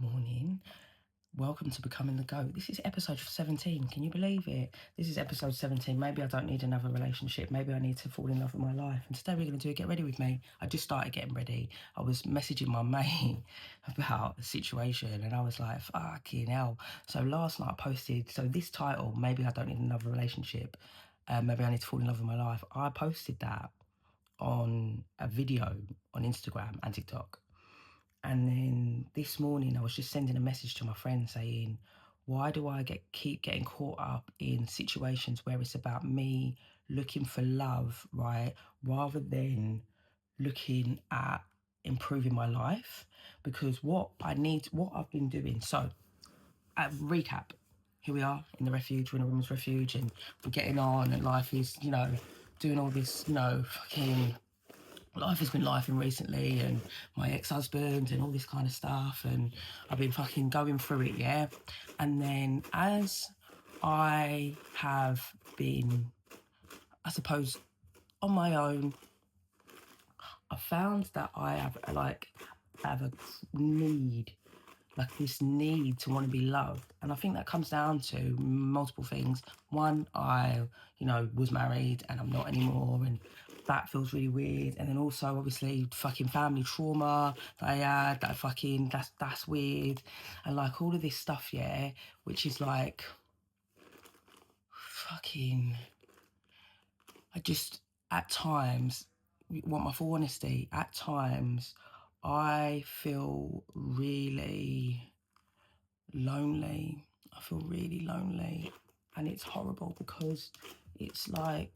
morning. Welcome to Becoming the Goat. This is episode 17. Can you believe it? This is episode 17. Maybe I don't need another relationship. Maybe I need to fall in love with my life. And today we're going to do Get Ready With Me. I just started getting ready. I was messaging my mate about the situation and I was like, fucking hell. So last night I posted, so this title, Maybe I Don't Need Another Relationship. Maybe I need to fall in love with my life. I posted that on a video on Instagram and TikTok. And then this morning, I was just sending a message to my friend saying, why do I keep getting caught up in situations where it's about me looking for love, right? Rather than looking at improving my life? Because what I've been doing. So, recap. Here we are in the refuge, we're in a women's refuge, and we're getting on, and life is, doing all this, fucking life has been lifing recently, and my ex-husband and all this kind of stuff, and I've been fucking going through it, yeah. And then as I have been, I suppose, on my own, I found that I have a need, like this need to want to be loved. And I think that comes down to multiple things. One, I, was married and I'm not anymore, and that feels really weird. And then also, obviously, fucking family trauma that I had, that's weird. And like all of this stuff, yeah, which is like, fucking, I just, at times, want my full honesty, at times, I feel really lonely. I feel really lonely, and it's horrible because it's like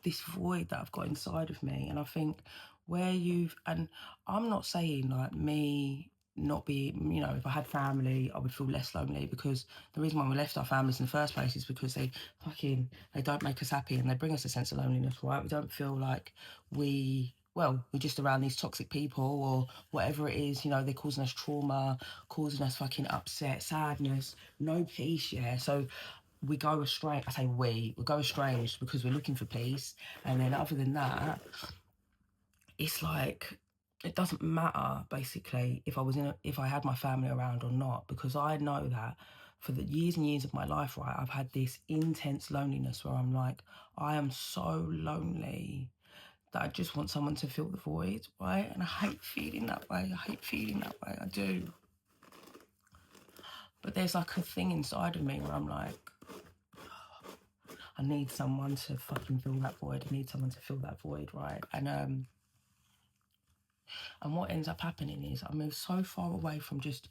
this void that I've got inside of me. And I think and I'm not saying like me not be, if I had family, I would feel less lonely, because the reason why we left our families in the first place is because they don't make us happy and they bring us a sense of loneliness, right? We don't feel like we're just around these toxic people or whatever it is, they're causing us trauma, causing us fucking upset, sadness, no peace, yeah. So we go astray. I say we go estranged because we're looking for peace. And then other than that, it's like, it doesn't matter basically if I had my family around or not, because I know that for the years and years of my life, right, I've had this intense loneliness where I'm like, I am so lonely that I just want someone to fill the void, right? And I hate feeling that way. I do. But there's like a thing inside of me where I'm like, I need someone to fucking fill that void. I need someone to fill that void, right? And what ends up happening is I move so far away from just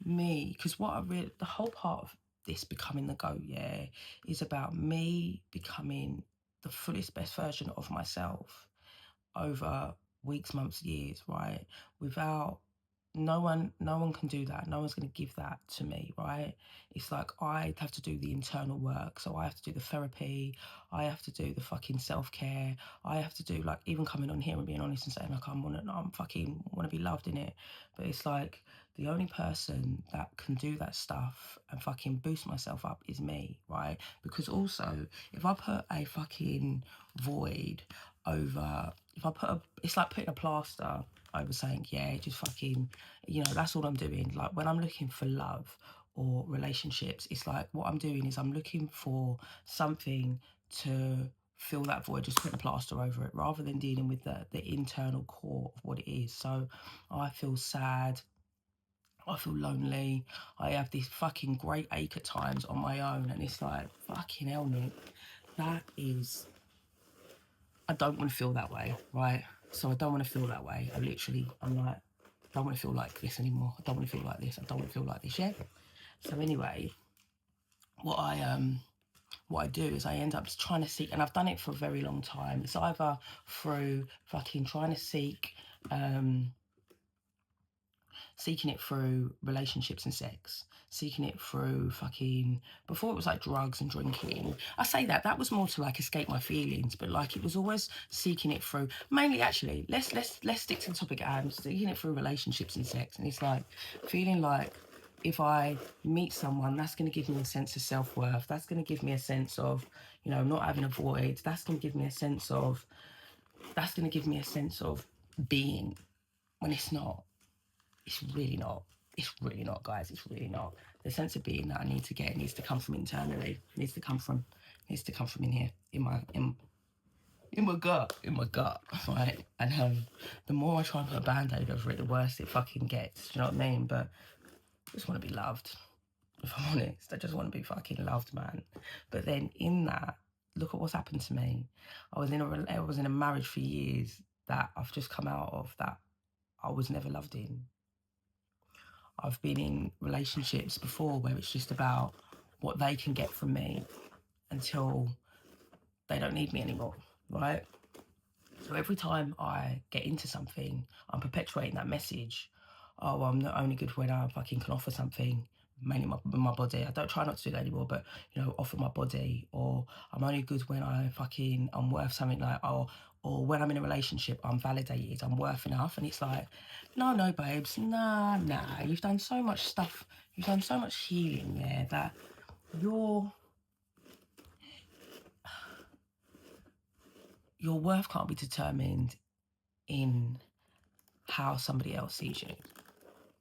me, because the whole part of this Becoming the Goat, yeah, is about me becoming the fullest, best version of myself over weeks, months, years, right? Without no one can do that. No one's going to give that to me, right? It's like I have to do the internal work. So I have to do the therapy. I have to do the fucking self-care. I have to do, like, even coming on here and being honest and saying like I'm fucking want to be loved in it. But it's like the only person that can do that stuff and fucking boost myself up is me, right? Because also, if I put a fucking void over, it's like putting a plaster over saying, yeah, just fucking, that's all I'm doing. Like when I'm looking for love or relationships, it's like what I'm doing is I'm looking for something to fill that void, just putting a plaster over it, rather than dealing with the internal core of what it is. So I feel sad, I feel lonely, I have this fucking great ache at times on my own, and it's like, fucking hell, Nick, I don't want to feel that way, right? So I don't want to feel that way. I'm like, I don't want to feel like this anymore. I don't want to feel like this. I don't want to feel like this, yeah? So anyway, what I do is I end up just trying to seek, and I've done it for a very long time. It's either through fucking trying to seeking it through relationships and sex, seeking it through fucking, before it was like drugs and drinking. I say that was more to like escape my feelings, but like it was always seeking it through, mainly actually, let's stick to the topic at hand, seeking it through relationships and sex. And it's like feeling like if I meet someone, that's going to give me a sense of self-worth, that's going to give me a sense of, not having a void, that's going to give me a sense of being, when it's not. It's really not. It's really not, guys. It's really not. The sense of being that I need to get needs to come from internally. Needs to come from in here, in my gut, right? And the more I try and put a band-aid over it, the worse it fucking gets. Do you know what I mean? But I just want to be loved. If I'm honest, I just want to be fucking loved, man. But then in that, look at what's happened to me. I was in a marriage for years that I've just come out of, that I was never loved in. I've been in relationships before where it's just about what they can get from me until they don't need me anymore, right? So every time I get into something, I'm perpetuating that message. Oh, I'm not only good when I fucking can offer something, mainly my body. I don't try not to do that anymore, but, you know, offer my body. Or I'm only good when I'm worth something, like, or when I'm in a relationship, I'm validated, I'm worth enough. And it's like, no, babes, nah. You've done so much stuff. You've done so much healing there that your worth can't be determined in how somebody else sees you.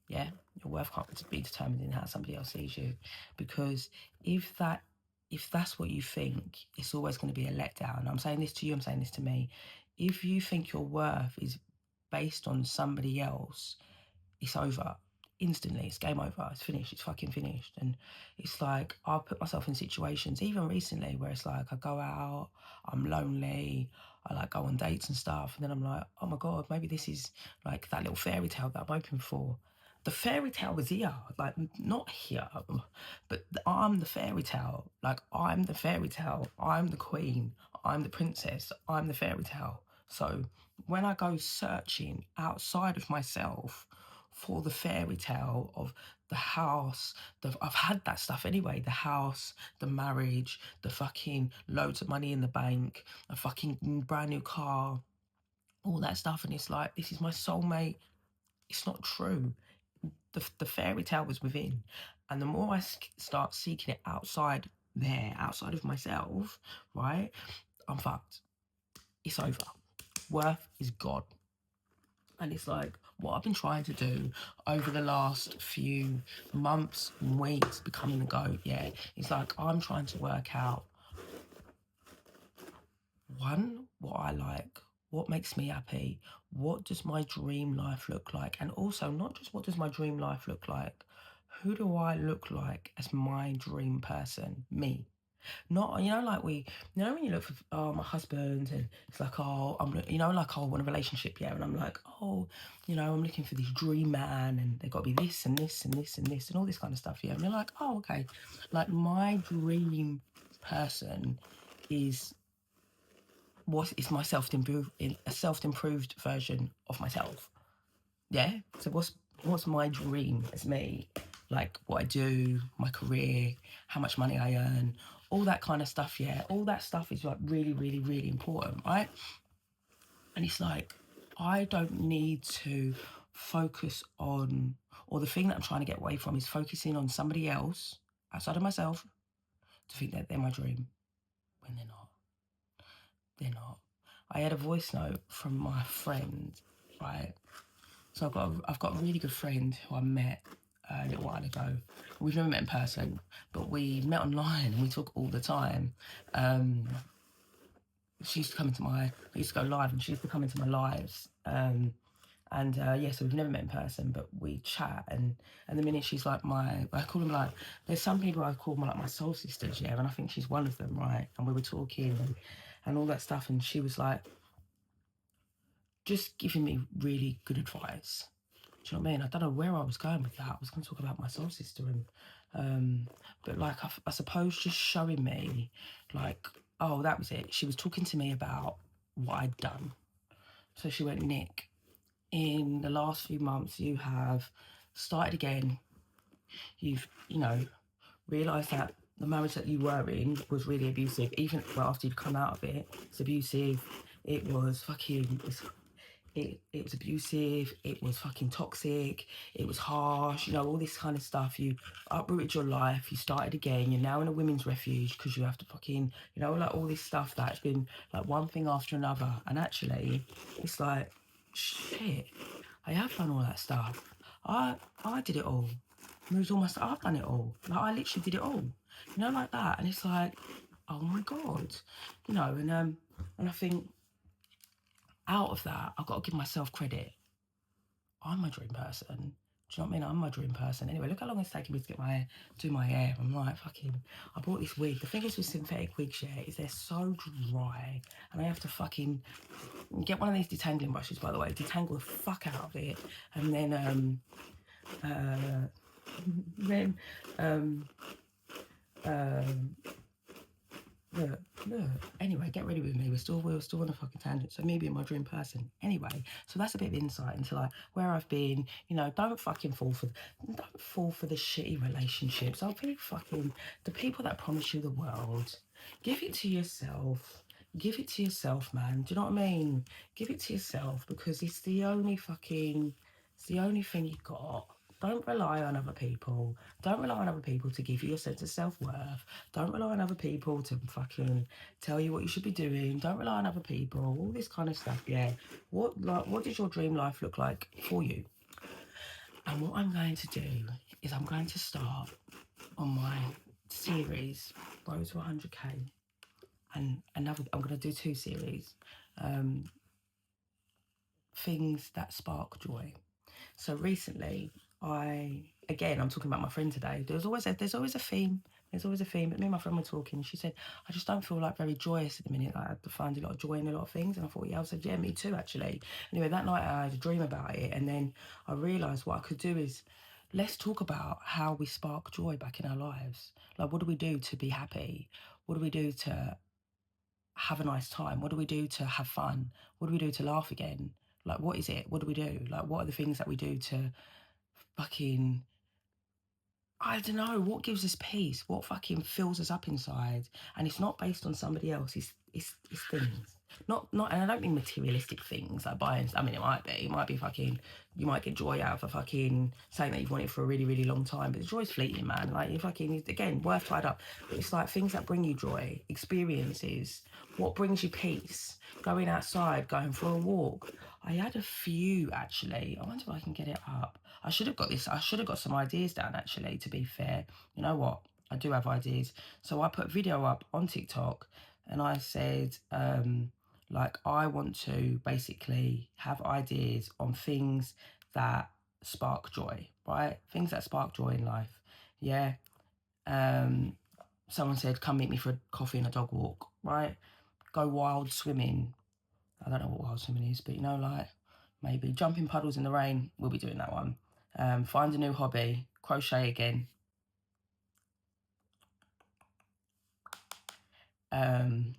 Yeah, your worth can't be determined in how somebody else sees you, because if that's what you think, it's always going to be a letdown. I'm saying this to you, I'm saying this to me. If you think your worth is based on somebody else, it's over. Instantly, it's game over. It's finished. It's fucking finished. And it's like, I'll put myself in situations, even recently, where it's like I go out, I'm lonely, I like go on dates and stuff, and then I'm like, oh my God, maybe this is like that little fairy tale that I'm hoping for. The fairy tale was here, like not here, but I'm the fairy tale. Like, I'm the fairy tale. I'm the queen. I'm the princess. I'm the fairy tale. So when I go searching outside of myself for the fairy tale of the house, I've had that stuff anyway. The house, the marriage, the fucking loads of money in the bank, a fucking brand new car, all that stuff. And it's like, this is my soulmate. It's not true. The fairy tale was within. And the more I start seeking it outside of myself, right, I'm fucked. It's over. Worth is gone. And it's like, what I've been trying to do over the last few months, weeks, becoming the GOAT, yeah, it's like I'm trying to work out, one, what I like, what makes me happy, what does my dream life look like, and also not just what does my dream life look like, who do I look like as my dream person, me. Not, like when you look for, my husband, and it's like, oh, I want a relationship, yeah, and I'm like, oh, I'm looking for this dream man, and they've got to be this and this and this and this and all this kind of stuff, yeah, and you're like, oh, okay, like my dream person is my self-improved version of myself, yeah. So what's my dream as me? Like what I do, my career, how much money I earn, all that kind of stuff, yeah. All that stuff is like really, really, really important, right? And it's like, I don't need to focus on, or the thing that I'm trying to get away from is focusing on somebody else outside of myself to think that they're my dream, when they're not. They're not. I had a voice note from my friend, right? So I've got a really good friend who I met a little while ago. We've never met in person, but we met online and we talk all the time. She used to come into I used to go live, and she used to come into my lives. So we've never met in person, but we chat, and the minute she's like I call them, like, there's some people I call like my soul sisters, yeah, and I think she's one of them, right? And we were talking and all that stuff, and she was like, just giving me really good advice. Do you know what I mean? I don't know where I was going with that. I was going to talk about my soul sister, and but like I suppose just showing me, like, oh, that was it. She was talking to me about what I'd done. So she went, Nick, in the last few months, you have started again. You've, realised that the marriage that you were in was really abusive. Even after you'd come out of it, it's abusive. It was fucking... It was abusive, it was fucking toxic, it was harsh, all this kind of stuff. You uprooted your life, you started again, you're now in a women's refuge because you have to fucking, like all this stuff that's been like one thing after another. And actually, it's like, shit, I have done all that stuff. I did it all. Moves all my stuff. I've done it all. Like, I literally did it all. You know, like that. And it's like, oh my God. You know, and I think out of that, I've got to give myself credit. I'm my dream person. Do you know what I mean? I'm my dream person. Anyway, look how long it's taken me to get do my hair. I'm like, fucking, I bought this wig. The thing is with synthetic wigs, yeah, is they're so dry. And I have to fucking get one of these detangling brushes, by the way, detangle the fuck out of it. And then, look. Anyway, get ready with me. We're still on a fucking tangent. So me being my dream person. Anyway, so that's a bit of insight into like where I've been. You know, don't fall for the shitty relationships. I'll be fucking the people that promise you the world. Give it to yourself. Give it to yourself, man. Do you know what I mean? Give it to yourself because it's the only thing you got. Don't rely on other people. Don't rely on other people to give you a sense of self-worth. Don't rely on other people to fucking tell you what you should be doing. Don't rely on other people. All this kind of stuff, yeah. What does your dream life look like for you? And what I'm going to do is I'm going to start on my series, Road to 100k. And I'm going to do 2 series. Things that spark joy. So recently, I'm talking about my friend today. There's always a theme. There's always a theme. But me and my friend were talking. She said, I just don't feel like very joyous at the minute. Like, I find a lot of joy in a lot of things. And I thought, yeah, I said, yeah, me too, actually. Anyway, that night I had a dream about it. And then I realised what I could do is, let's talk about how we spark joy back in our lives. Like, what do we do to be happy? What do we do to have a nice time? What do we do to have fun? What do we do to laugh again? Like, what is it? What do we do? Like, what are the things that we do to fucking, I don't know, what gives us peace? What fucking fills us up inside? And it's not based on somebody else. It's things. Not, and I don't mean materialistic things like buying. I mean, it might be fucking, you might get joy out of a fucking saying that you've wanted for a really, really long time. But the joy's fleeting, man. Like, you fucking, again, worth tied up. But it's like things that bring you joy, experiences, what brings you peace, going outside, going for a walk. I had a few actually. I wonder if I can get it up. I should have got some ideas down actually, to be fair. You know what? I do have ideas. So I put a video up on TikTok and I said, like, I want to basically have ideas on things that spark joy, right? Things that spark joy in life. Yeah. Someone said, come meet me for a coffee and a dog walk, right? Go wild swimming. I don't know what wild swimming is, but you know, like, maybe jumping puddles in the rain. We'll be doing that one. Find a new hobby. Crochet again. You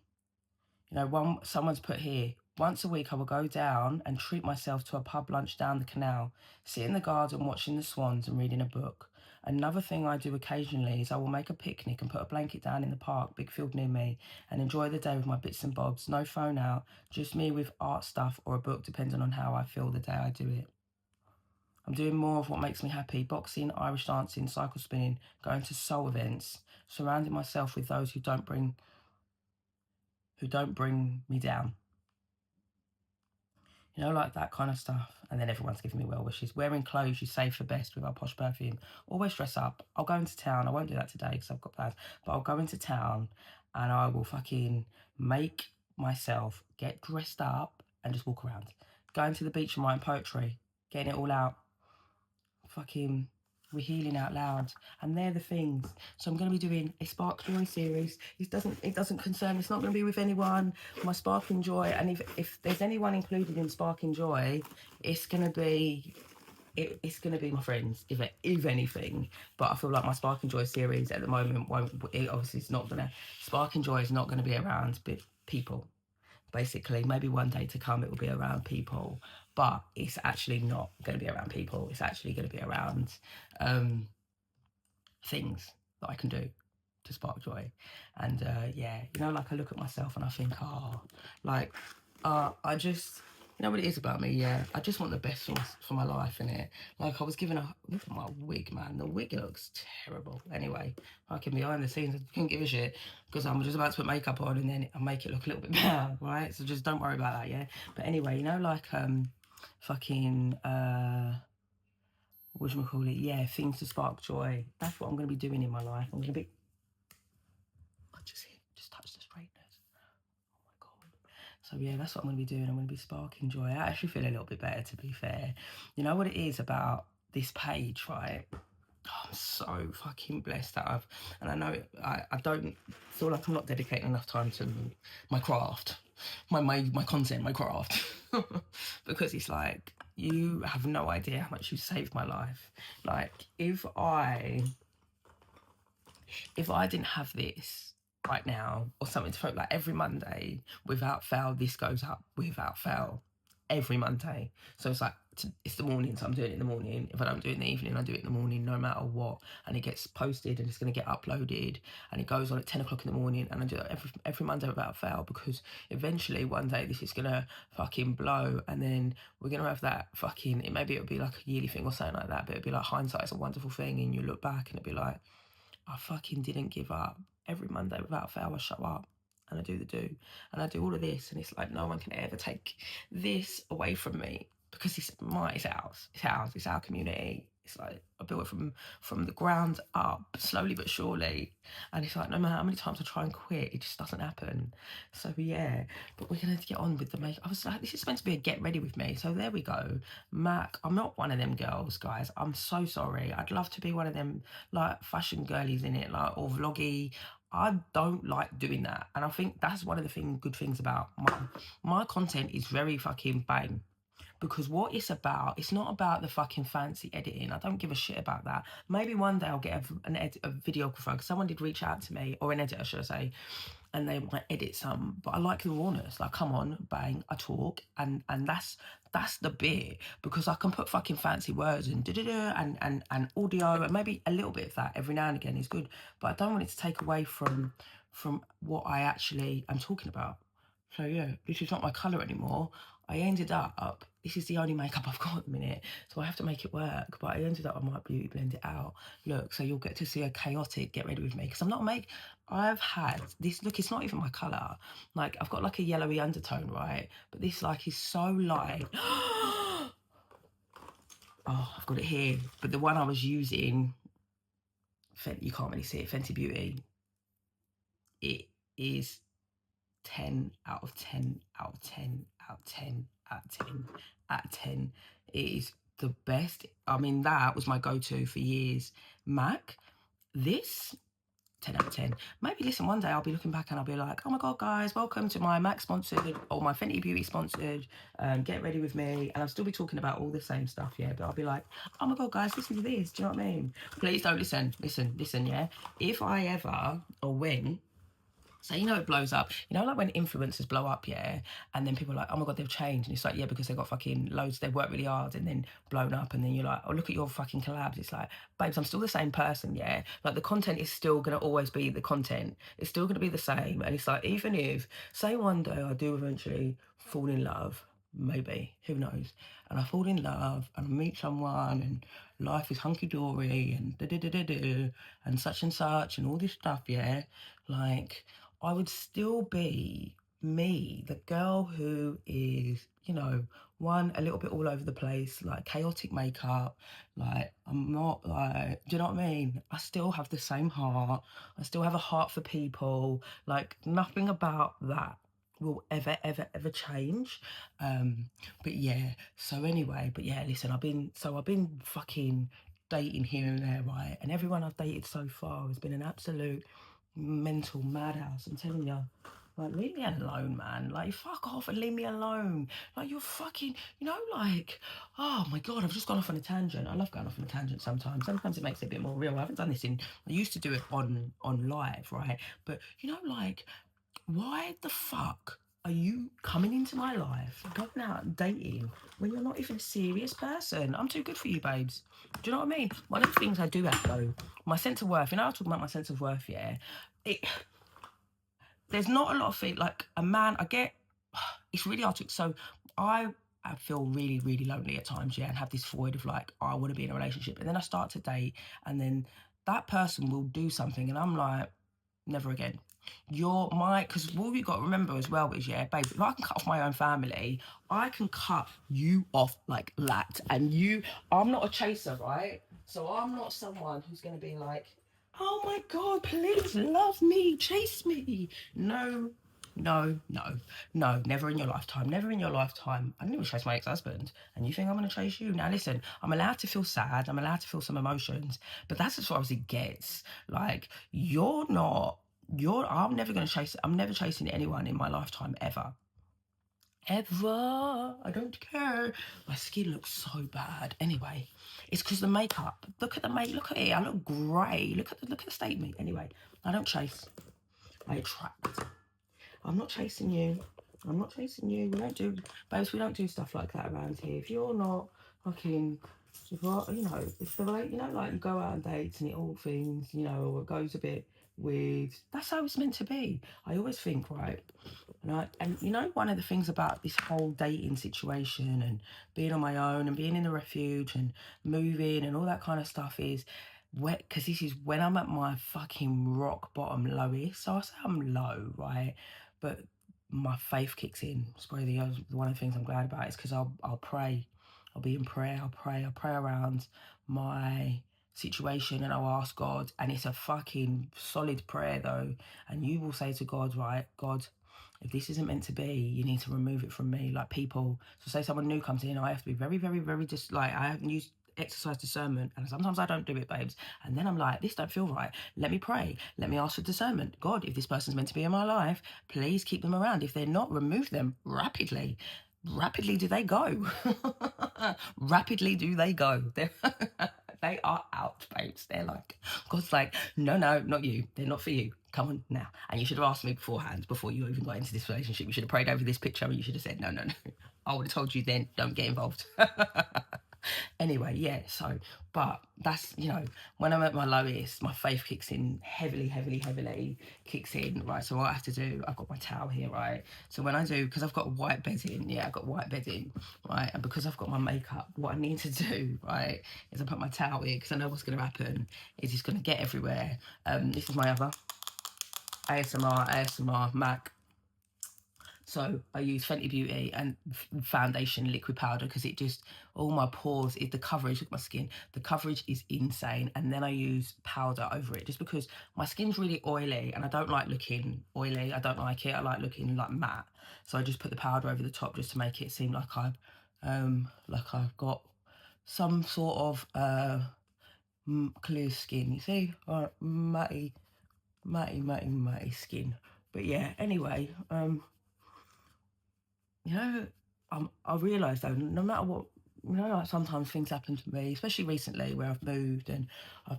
know, someone's put here, once a week I will go down and treat myself to a pub lunch down the canal, sit in the garden watching the swans and reading a book. Another thing I do occasionally is I will make a picnic and put a blanket down in the park, big field near me, and enjoy the day with my bits and bobs. No phone out, just me with art stuff or a book, depending on how I feel the day I do it. I'm doing more of what makes me happy: boxing, Irish dancing, cycle spinning, going to soul events, surrounding myself with those who don't bring me down. You know, like that kind of stuff. And then everyone's giving me well wishes. Wearing clothes you save for best with our posh perfume. Always dress up. I'll go into town. I won't do that today because I've got plans. But I'll go into town and I will fucking make myself get dressed up and just walk around. Going to the beach and writing poetry. Getting it all out. Fucking, we're healing out loud, and they're the things. So I'm going to be doing a Spark Joy series. It doesn't concern, it's not going to be with anyone. My Sparking Joy, and if there's anyone included in Sparking Joy, it's going to be my friends, if anything. But I feel like my Sparking Joy series at the moment Sparking Joy is not going to be around people. Basically, maybe one day to come it will be around people, but it's actually not going to be around people. It's actually going to be around things that I can do to spark joy. And yeah, you know, like, I look at myself and I think, I just, you know what it is about me, yeah, I just want the best for my life, innit? Like, I was given look at my wig, man. The wig looks terrible. Anyway, fucking behind the scenes, I couldn't give a shit because I'm just about to put makeup on and then I make it look a little bit better, right? So just don't worry about that, yeah? But anyway, you know, like, fucking, whatchamacallit, yeah, things to spark joy. That's what I'm going to be doing in my life. I'm going to be, I just touch the straightness. Oh my God. So yeah, that's what I'm going to be doing. I'm going to be sparking joy. I actually feel a little bit better, to be fair. You know what it is about this page, right? I'm so fucking blessed that and I know I don't feel like I'm not dedicating enough time to my craft, my content, my craft, because it's like, you have no idea how much you saved my life. Like, if I didn't have this right now, or something to like every Monday, without fail, this goes up without fail every Monday. So it's like, it's the morning, so I'm doing it in the morning. If I don't do it in the evening, I do it in the morning, no matter what. And it gets posted and it's going to get uploaded, and it goes on at 10 o'clock in the morning. And I do it every Monday without fail, because eventually one day this is going to fucking blow. And then we're going to have that fucking, it'll be like a yearly thing or something like that, but it'll be like, hindsight is a wonderful thing. And you look back and it'll be like, I fucking didn't give up. Every Monday without fail, I show up and I do the do. And I do all of this, and it's like, no one can ever take this away from me, because it's ours. It's ours. It's our community. It's like, I built it from the ground up, slowly but surely. And it's like, no matter how many times I try and quit, it just doesn't happen. So yeah, but we're going to get on with the make. I was like, this is meant to be a get ready with me. So there we go. Mac, I'm not one of them girls, guys. I'm so sorry. I'd love to be one of them, like, fashion girlies in it, like, or vloggy. I don't like doing that. And I think that's one of the good things about my content is very fucking bang. Because what it's about, it's not about the fucking fancy editing. I don't give a shit about that. Maybe one day I'll get a videographer, because someone did reach out to me, or an editor, should I say, and they might edit some, but I like the rawness. Like, come on, bang, I talk, and that's the bit, because I can put fucking fancy words and and audio, and maybe a little bit of that every now and again is good, but I don't want it to take away from what I actually am talking about. So yeah, this is not my colour anymore. I ended up, this is the only makeup I've got at the minute, so I have to make it work, but I ended up, I might beauty blend it out. Look, so you'll get to see a chaotic get ready with me, because I'm not I've had this, look, it's not even my colour. Like, I've got like a yellowy undertone, right? But this, like, is so light. Oh, I've got it here. But the one I was using, you can't really see it, Fenty Beauty, it is 10 out of 10 out of 10 out of 10 out of 10 out of 10. It is the best. I mean, that was my go-to for years. MAC, this, 10 out of 10. Maybe, listen, one day I'll be looking back and I'll be like, oh my God, guys, welcome to my MAC sponsored, or my Fenty Beauty sponsored, get ready with me. And I'll still be talking about all the same stuff, yeah, but I'll be like, oh my God, guys, listen to this. Do you know what I mean? Please don't listen, yeah? If I ever, or when, so, you know, it blows up. You know, like when influencers blow up, yeah, and then people are like, oh my God, they've changed. And it's like, yeah, because they've got fucking loads, they've worked really hard and then blown up. And then you're like, oh, look at your fucking collabs. It's like, babes, I'm still the same person, yeah? Like, the content is still going to always be the content. It's still going to be the same. And it's like, even if, say one day I do eventually fall in love, maybe, who knows? And I fall in love and I meet someone and life is hunky-dory and da-da-da-da-da and such and all this stuff, yeah? Like, I would still be me, the girl who is, you know, one, a little bit all over the place, like chaotic makeup, like, I'm not like, do you know what I mean? I still have the same heart. I still have a heart for people. Like, nothing about that will ever change. But yeah, so anyway, but yeah, listen, I've been fucking dating here and there, right? And everyone I've dated so far has been an absolute mental madhouse. I'm telling you, like, leave me alone, man. Like, fuck off and leave me alone. Like, you're fucking, you know, like, oh my God, I've just gone off on a tangent. I love going off on a tangent sometimes. Sometimes it makes it a bit more real. I haven't done this I used to do it on live, right? But, you know, like, why the fuck are you coming into my life, going out and dating, when you're not even a serious person? I'm too good for you, babes. Do you know what I mean? One of the things I do have, though, my sense of worth, you know, I was talking about my sense of worth, yeah? There's not a lot of things, like, a man, it's really hard to, so I feel really, really lonely at times, yeah, and have this void of, like, oh, I want to be in a relationship. And then I start to date, and then that person will do something, and I'm like, never again. You're my, because what we got to remember as well is, yeah, babe, if I can cut off my own family, I can cut you off like that. And I'm not a chaser, right? So I'm not someone who's going to be like, oh my God, please love me, chase me. No, no, no, no, never in your lifetime. Never in your lifetime. I didn't even chase my ex-husband. And you think I'm going to chase you? Now, listen, I'm allowed to feel sad. I'm allowed to feel some emotions. But that's as far as it gets. Like, I'm never going to chase, I'm never chasing anyone in my lifetime ever. Ever. I don't care. My skin looks so bad. Anyway, it's because the makeup. Look at the look at it. I look grey. Look at the state of me. Anyway, I don't chase. I attract. I'm not chasing you. I'm not chasing you. We don't do, babes, we don't do stuff like that around here. If you're not fucking, if the way, like you go out on dates and it all things, or it goes a bit weird, that's how it's meant to be. I always think, right? And one of the things about this whole dating situation and being on my own and being in the refuge and moving and all that kind of stuff is, because this is when I'm at my fucking rock bottom lowest. So I say I'm low, right? But my faith kicks in. It's probably one of the things I'm glad about is because I'll pray. I'll be in prayer. I'll pray around my situation and I'll ask God. And it's a fucking solid prayer though. And you will say to God, right, God, if this isn't meant to be, you need to remove it from me. Like people, so say someone new comes in, I have to be very, very, very just like, I haven't used exercise discernment, and sometimes I don't do it, babes, and then I'm like, this don't feel right. Let me pray, let me ask for discernment. God, if this person's meant to be in my life, please keep them around. If they're not, remove them rapidly. Do they go? Rapidly do they go. They are out, babes. They're like, God's like, no, not you. They're not for you. Come on now. And you should have asked me beforehand, before you even got into this relationship. You should have prayed over this picture and you should have said, no. I would have told you then, don't get involved. Anyway, yeah, so, but that's, when I'm at my lowest, my faith kicks in heavily, kicks in, right? So what I have to do, I've got my towel here, right? So when I do, because I've got white bedding, right? And because I've got my makeup, what I need to do, right, is I put my towel here, because I know what's going to happen, is it's going to get everywhere. This is my other ASMR MAC. So I use Fenty Beauty and foundation liquid powder because it just, all my pores, the coverage of my skin, the coverage is insane. And then I use powder over it just because my skin's really oily and I don't like looking oily. I don't like it. I like looking like matte. So I just put the powder over the top just to make it seem like I've got some sort of clear skin. You see, matty skin. But yeah, anyway, I realised though, no matter what, like sometimes things happen to me, especially recently where I've moved and I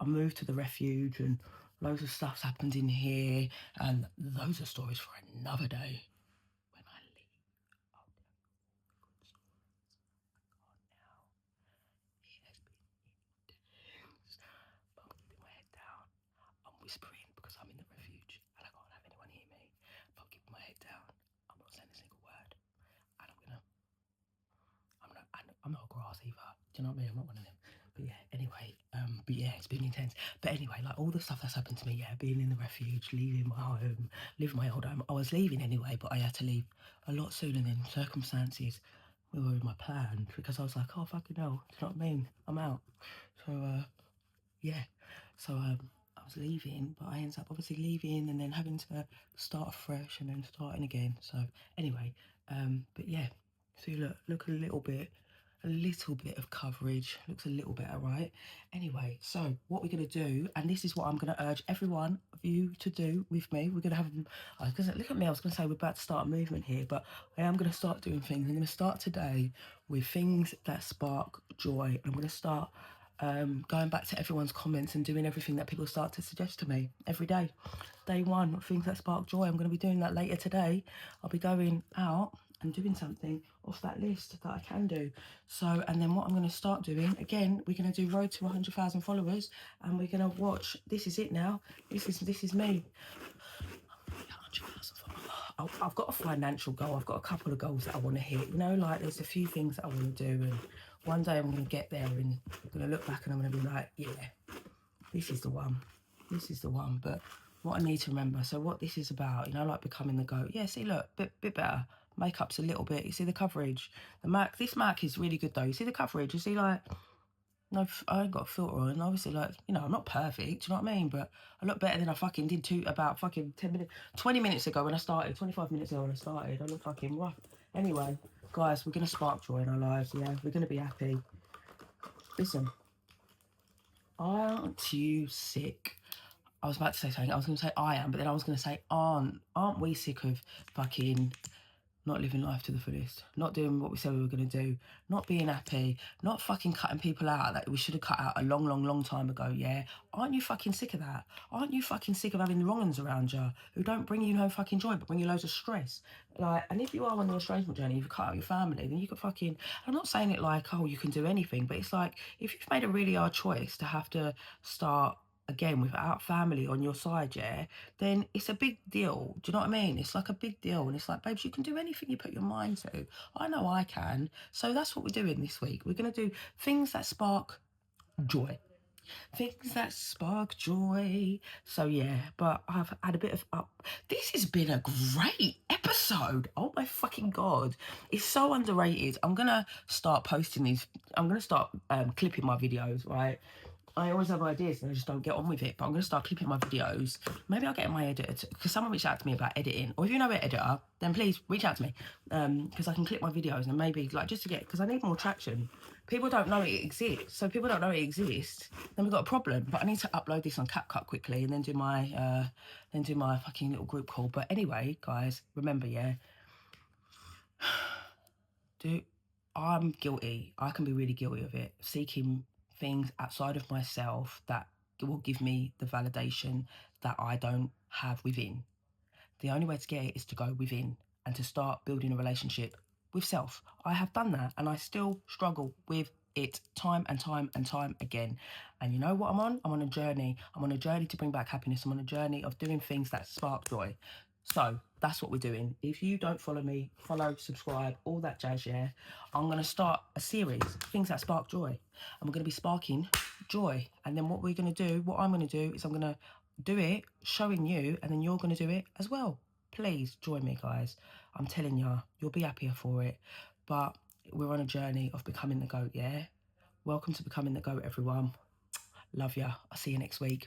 moved to the refuge and loads of stuff's happened in here, and those are stories for another day. When I leave, I'll tell you all the good stories. Now, it has been intense, but I'm keeping my head down. I'm whispering because I'm in the refuge and I can't have anyone hear me, but I'm keeping my head down. I'm not saying a single word. And I'm not a grass either. Do you know what I mean? I'm not one of them. But yeah, anyway, it's been intense. But anyway, like all the stuff that's happened to me, yeah, being in the refuge, leaving my home, leaving my old home. I was leaving anyway, but I had to leave a lot sooner than circumstances were in my plan, because I was like, oh fucking hell, do you know what I mean? I'm out. So yeah. So I was leaving, but I ended up obviously leaving and then having to start afresh and then starting again. So anyway, but yeah, so you look a little bit of coverage, looks a little better, right? Anyway, so what we're going to do, and this is what I'm going to urge every one of you to do with me, we're going to have, look at me, I was going to say we're about to start a movement here, but I am going to start doing things. I'm going to start today with things that spark joy. I'm going to start going back to everyone's comments and doing everything that people start to suggest to me every day. Day one, things that spark joy. I'm going to be doing that later today. I'll be going out and doing something off that list that I can do. So, and then what I'm going to start doing, again, we're going to do Road to 100,000 followers, and we're going to watch, this is it now, this is me. 100,000 followers. I've got a financial goal, I've got a couple of goals that I want to hit, like there's a few things that I want to do, and one day I'm going to get there and I'm going to look back and I'm going to be like, yeah, this is the one, but what I need to remember. So what this is about, you know, like becoming the GOAT. Yeah, see, look, bit better. Makeup's a little bit. You see the coverage. The MAC, this MAC is really good though. You see the coverage. You see, like, no, I ain't got a filter on. Obviously, like, you know, I'm not perfect. Do you know what I mean? But I look better than I fucking did about fucking 10 minutes, 20 minutes ago when I started. 25 minutes ago when I started. I look fucking rough. Anyway, guys, we're gonna spark joy in our lives. Yeah, we're gonna be happy. Listen, aren't you sick? I was about to say something. I was going to say I am, but then I was going to say aren't we sick of fucking not living life to the fullest, not doing what we said we were going to do, not being happy, not fucking cutting people out that we should have cut out a long time ago, yeah? Aren't you fucking sick of that? Aren't you fucking sick of having the wrong uns around you who don't bring you no fucking joy but bring you loads of stress? Like, and if you are on the estrangement journey, if you cut out your family, then you could fucking, I'm not saying it like, oh, you can do anything, but it's like, if you've made a really hard choice to have to start again without family on your side, yeah, then it's a big deal. Do you know what I mean? It's like a big deal. And it's like, babes, you can do anything you put your mind to. I know I can. So that's what we're doing this week. We're going to do things that spark joy. Things that spark joy. So yeah, but I've had a bit of this has been a great episode. Oh my fucking God. It's so underrated. I'm going to start posting these. I'm going to start clipping my videos, right? I always have ideas and I just don't get on with it. But I'm going to start clipping my videos. Maybe I'll get my editor, because someone reached out to me about editing. Or if you know an editor, then please reach out to me. Because I can clip my videos and maybe, like, just to get, because I need more traction. People don't know it exists. So if people don't know it exists, then we've got a problem. But I need to upload this on CapCut quickly and then do my fucking little group call. But anyway, guys, remember, yeah, I'm guilty. I can be really guilty of it. Seeking things outside of myself that will give me the validation that I don't have within. The only way to get it is to go within and to start building a relationship with self. I have done that and I still struggle with it time and time and time again. And you know what I'm on? I'm on a journey. I'm on a journey to bring back happiness. I'm on a journey of doing things that spark joy. So that's what we're doing. If you don't follow me, follow, subscribe, all that jazz, yeah. I'm going to start a series, things that spark joy. And we're going to be sparking joy. And then what we're going to do, what I'm going to do is I'm going to do it, showing you, and then you're going to do it as well. Please join me, guys. I'm telling you, you'll be happier for it. But we're on a journey of becoming the GOAT, yeah? Welcome to Becoming the GOAT, everyone. Love ya. I'll see you next week.